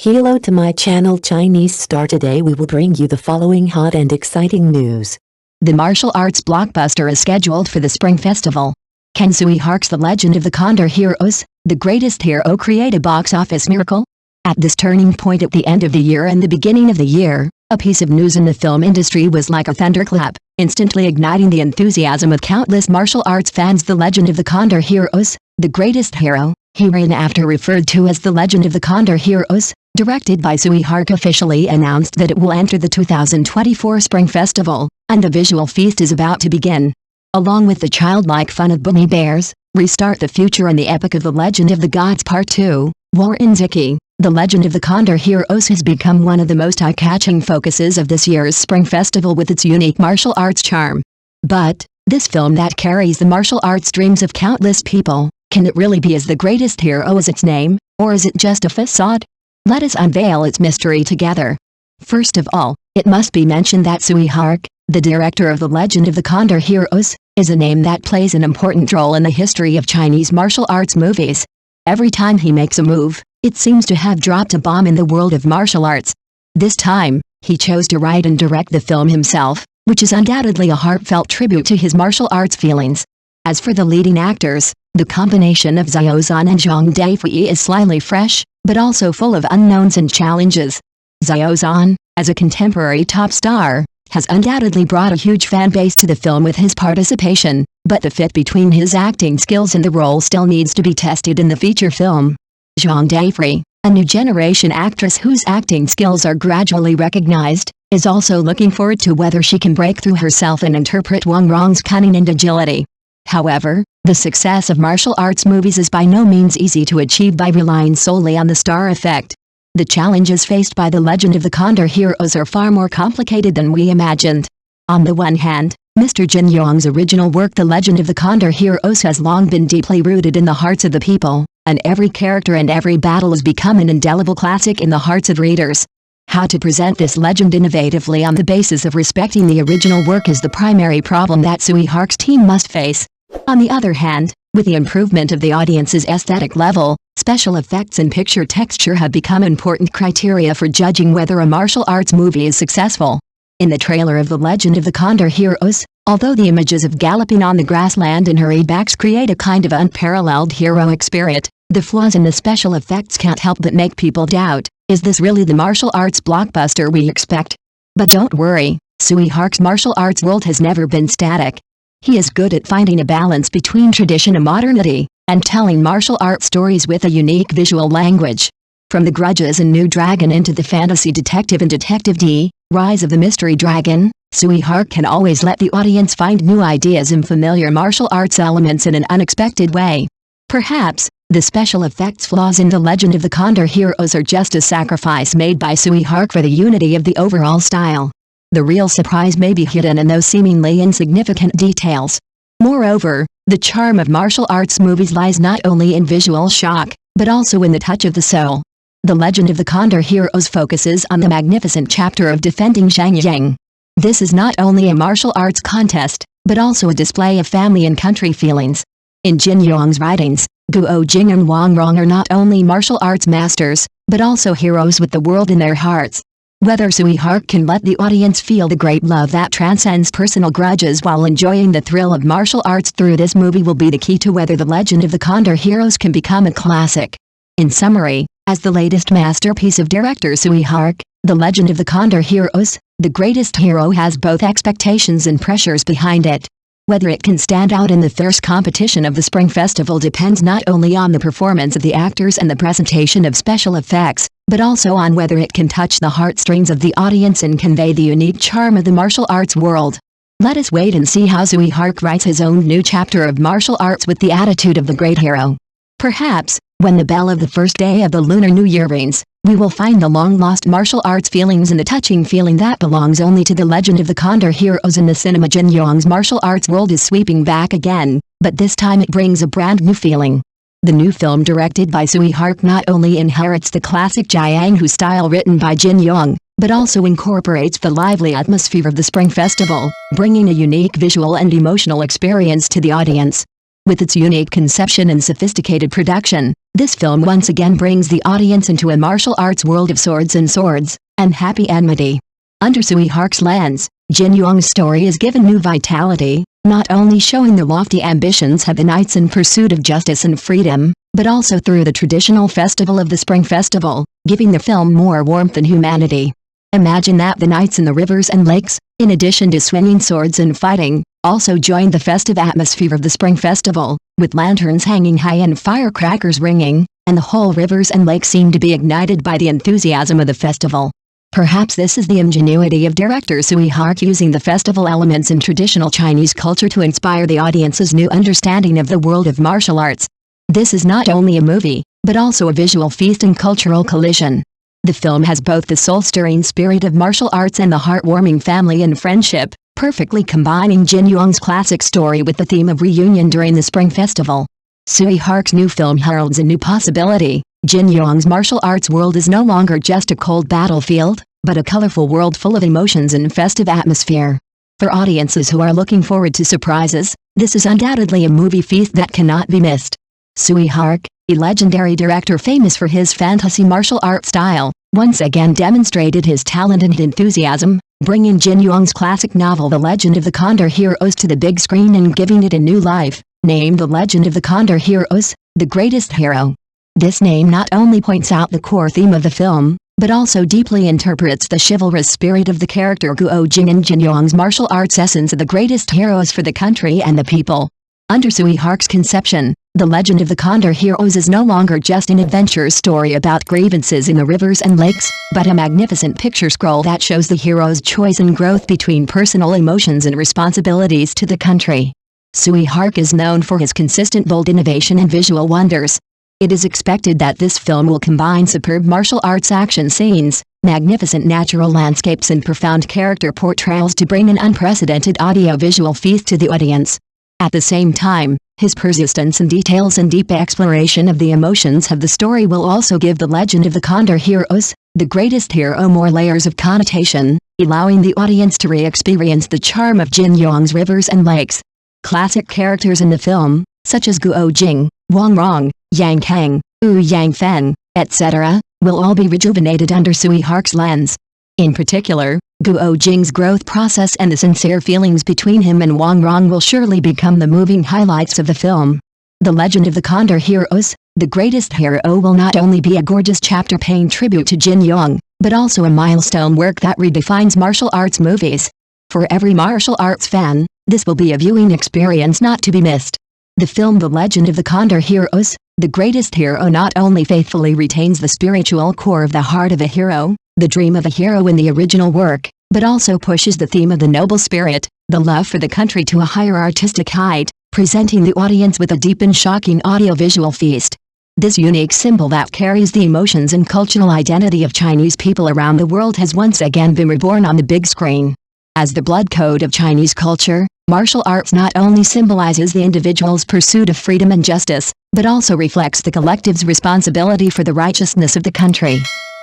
Hello to my channel Chinese Star. Today we will bring you the following hot and exciting news. The martial arts blockbuster is scheduled for the Spring Festival. Can Tsui Hark's The Legend of the Condor Heroes, the greatest hero, create a box office miracle? At this turning point at the end of the year and the beginning of the year, a piece of news in the film industry was like a thunderclap, instantly igniting the enthusiasm of countless martial arts fans. The Legend of the Condor Heroes, the greatest hero, hereinafter referred to as The Legend of the Condor Heroes, directed by Tsui Hark, officially announced that it will enter the 2024 Spring Festival, and the visual feast is about to begin. Along with the childlike fun of bunny bears, Restart the Future and the epic of The Legend of the Gods Part 2, War in Ziki, The Legend of the Condor Heroes has become one of the most eye-catching focuses of this year's Spring Festival with its unique martial arts charm. But, this film that carries the martial arts dreams of countless people, can it really be as the greatest hero as its name, or is it just a facade? Let us unveil its mystery together. First of all, it must be mentioned that Tsui Hark, the director of The Legend of the Condor Heroes, is a name that plays an important role in the history of Chinese martial arts movies. Every time he makes a move, it seems to have dropped a bomb in the world of martial arts. This time, he chose to write and direct the film himself, which is undoubtedly a heartfelt tribute to his martial arts feelings. As for the leading actors, the combination of Xiao Zhan and Zhang Daifei is slyly fresh, but also full of unknowns and challenges. Xiao Zhan, as a contemporary top star, has undoubtedly brought a huge fan base to the film with his participation, but the fit between his acting skills and the role still needs to be tested in the feature film. Zhang Daifei, a new generation actress whose acting skills are gradually recognized, is also looking forward to whether she can break through herself and interpret Wang Rong's cunning and agility. However, the success of martial arts movies is by no means easy to achieve by relying solely on the star effect. The challenges faced by The Legend of the Condor Heroes are far more complicated than we imagined. On the one hand, Mr. Jin Yong's original work The Legend of the Condor Heroes has long been deeply rooted in the hearts of the people, and every character and every battle has become an indelible classic in the hearts of readers. How to present this legend innovatively on the basis of respecting the original work is the primary problem that Tsui Hark's team must face. On the other hand, with the improvement of the audience's aesthetic level, special effects and picture texture have become important criteria for judging whether a martial arts movie is successful. In the trailer of The Legend of the Condor Heroes, although the images of galloping on the grassland and hurried backs create a kind of unparalleled heroic spirit, the flaws in the special effects can't help but make people doubt, is this really the martial arts blockbuster we expect? But don't worry, Tsui Hark's martial arts world has never been static. He is good at finding a balance between tradition and modernity, and telling martial arts stories with a unique visual language. From The Grudges and New Dragon into the fantasy detective and Detective D, Rise of the Mystery Dragon, Tsui Hark can always let the audience find new ideas and familiar martial arts elements in an unexpected way. Perhaps, the special effects flaws in The Legend of the Condor Heroes are just a sacrifice made by Tsui Hark for the unity of the overall style. The real surprise may be hidden in those seemingly insignificant details. Moreover, the charm of martial arts movies lies not only in visual shock, but also in the touch of the soul. The Legend of the Condor Heroes focuses on the magnificent chapter of defending Shangyang. This is not only a martial arts contest, but also a display of family and country feelings. In Jin Yong's writings, Guo Jing and Wang Rong are not only martial arts masters, but also heroes with the world in their hearts. Whether Tsui Hark can let the audience feel the great love that transcends personal grudges while enjoying the thrill of martial arts through this movie will be the key to whether The Legend of the Condor Heroes can become a classic. In summary, as the latest masterpiece of director Tsui Hark, The Legend of the Condor Heroes, the greatest hero has both expectations and pressures behind it. Whether it can stand out in the fierce competition of the Spring Festival depends not only on the performance of the actors and the presentation of special effects, but also on whether it can touch the heartstrings of the audience and convey the unique charm of the martial arts world. Let us wait and see how Tsui Hark writes his own new chapter of martial arts with the attitude of the great hero. Perhaps, when the bell of the first day of the Lunar New Year rings, we will find the long-lost martial arts feelings and the touching feeling that belongs only to The Legend of the Condor Heroes in the cinema. Jin Yong's martial arts world is sweeping back again, but this time it brings a brand new feeling. The new film directed by Tsui Hark not only inherits the classic Jiang Hu style written by Jin Yong, but also incorporates the lively atmosphere of the Spring Festival, bringing a unique visual and emotional experience to the audience. With its unique conception and sophisticated production, this film once again brings the audience into a martial arts world of swords and happy enmity. Under Tsui Hark's lens, Jin Yong's story is given new vitality, not only showing the lofty ambitions of the knights in pursuit of justice and freedom, but also through the traditional festival of the Spring Festival, giving the film more warmth and humanity. Imagine that the knights in the rivers and lakes, in addition to swinging swords and fighting, also joined the festive atmosphere of the Spring Festival, with lanterns hanging high and firecrackers ringing, and the whole rivers and lakes seem to be ignited by the enthusiasm of the festival. Perhaps this is the ingenuity of director Tsui Hark using the festival elements in traditional Chinese culture to inspire the audience's new understanding of the world of martial arts. This is not only a movie, but also a visual feast and cultural collision. The film has both the soul-stirring spirit of martial arts and the heartwarming family and friendship, perfectly combining Jin Yong's classic story with the theme of reunion during the Spring Festival. Tsui Hark's new film heralds a new possibility. Jin Yong's martial arts world is no longer just a cold battlefield, but a colorful world full of emotions and festive atmosphere. For audiences who are looking forward to surprises, this is undoubtedly a movie feast that cannot be missed. Tsui Hark, a legendary director famous for his fantasy martial art style, once again demonstrated his talent and enthusiasm, bringing Jin Yong's classic novel The Legend of the Condor Heroes to the big screen and giving it a new life, named The Legend of the Condor Heroes, The Greatest Hero. This name not only points out the core theme of the film, but also deeply interprets the chivalrous spirit of the character Guo Jing and Jin Yong's martial arts essence of the greatest heroes for the country and the people. Under Tsui Hark's conception, The Legend of the Condor Heroes is no longer just an adventure story about grievances in the rivers and lakes, but a magnificent picture scroll that shows the hero's choice and growth between personal emotions and responsibilities to the country. Tsui Hark is known for his consistent bold innovation and visual wonders. It is expected that this film will combine superb martial arts action scenes, magnificent natural landscapes and profound character portrayals to bring an unprecedented audio-visual feast to the audience. At the same time, his persistence in details and deep exploration of the emotions of the story will also give The Legend of the Condor Heroes, The Greatest Hero more layers of connotation, allowing the audience to re-experience the charm of Jin Yong's rivers and lakes. Classic characters in the film, such as Guo Jing, Wang Rong, Yang Kang, Wu Yangfen, etc., will all be rejuvenated under Tsui Hark's lens. In particular, Guo Jing's growth process and the sincere feelings between him and Wang Rong will surely become the moving highlights of the film. The Legend of the Condor Heroes, The Greatest Hero will not only be a gorgeous chapter paying tribute to Jin Yong, but also a milestone work that redefines martial arts movies. For every martial arts fan, this will be a viewing experience not to be missed. The film The Legend of the Condor Heroes, The Greatest Hero not only faithfully retains the spiritual core of the heart of a hero, the dream of a hero in the original work, but also pushes the theme of the noble spirit, the love for the country to a higher artistic height, presenting the audience with a deep and shocking audio-visual feast. This unique symbol that carries the emotions and cultural identity of Chinese people around the world has once again been reborn on the big screen. As the blood code of Chinese culture, martial arts not only symbolizes the individual's pursuit of freedom and justice, but also reflects the collective's responsibility for the righteousness of the country.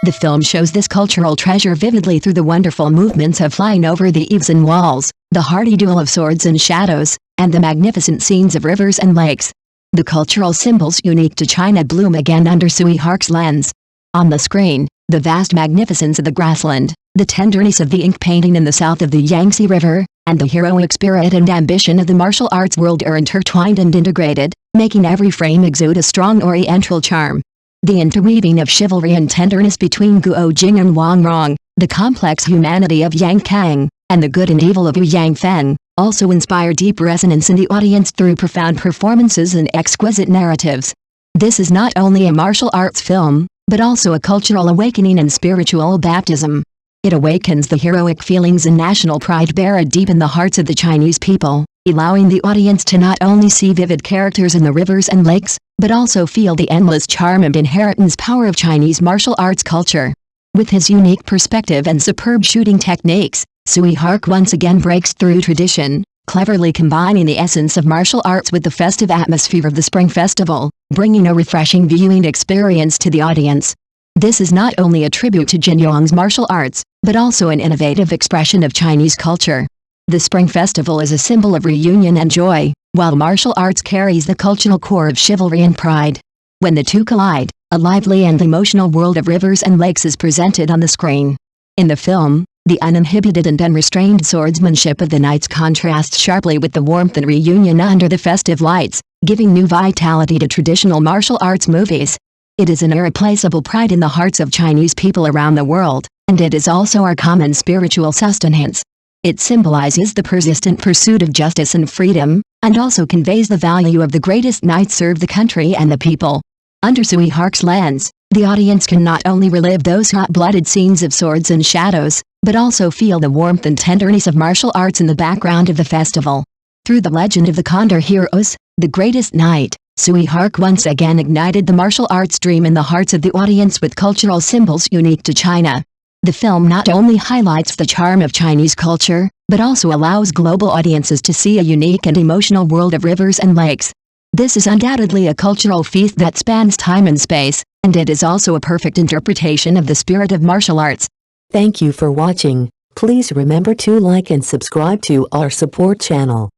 The film shows this cultural treasure vividly through the wonderful movements of flying over the eaves and walls, the hearty duel of swords and shadows, and the magnificent scenes of rivers and lakes. The cultural symbols unique to China bloom again under Tsui Hark's lens. On the screen, the vast magnificence of the grassland, the tenderness of the ink painting in the south of the Yangtze River, and the heroic spirit and ambition of the martial arts world are intertwined and integrated, making every frame exude a strong oriental charm. The interweaving of chivalry and tenderness between Guo Jing and Wang Rong, the complex humanity of Yang Kang, and the good and evil of Wu Yangfen, also inspire deep resonance in the audience through profound performances and exquisite narratives. This is not only a martial arts film, but also a cultural awakening and spiritual baptism. It awakens the heroic feelings and national pride buried deep in the hearts of the Chinese people, allowing the audience to not only see vivid characters in the rivers and lakes, but also feel the endless charm and inheritance power of Chinese martial arts culture. With his unique perspective and superb shooting techniques, Tsui Hark once again breaks through tradition, cleverly combining the essence of martial arts with the festive atmosphere of the Spring Festival, bringing a refreshing viewing experience to the audience. This is not only a tribute to Jin Yong's martial arts, but also an innovative expression of Chinese culture. The Spring Festival is a symbol of reunion and joy, while martial arts carries the cultural core of chivalry and pride. When the two collide, a lively and emotional world of rivers and lakes is presented on the screen. In the film, the uninhibited and unrestrained swordsmanship of the knights contrasts sharply with the warmth and reunion under the festive lights, giving new vitality to traditional martial arts movies. It is an irreplaceable pride in the hearts of Chinese people around the world, and it is also our common spiritual sustenance. It symbolizes the persistent pursuit of justice and freedom, and also conveys the value of the greatest knights serve the country and the people. Under Tsui Hark's lens, the audience can not only relive those hot-blooded scenes of swords and shadows, but also feel the warmth and tenderness of martial arts in the background of the festival. Through the legend of the Condor Heroes, the greatest knight, Tsui Hark once again ignited the martial arts dream in the hearts of the audience with cultural symbols unique to China. The film not only highlights the charm of Chinese culture, but also allows global audiences to see a unique and emotional world of rivers and lakes. This is undoubtedly a cultural feast that spans time and space, and it is also a perfect interpretation of the spirit of martial arts. Thank you for watching. Please remember to like and subscribe to our support channel.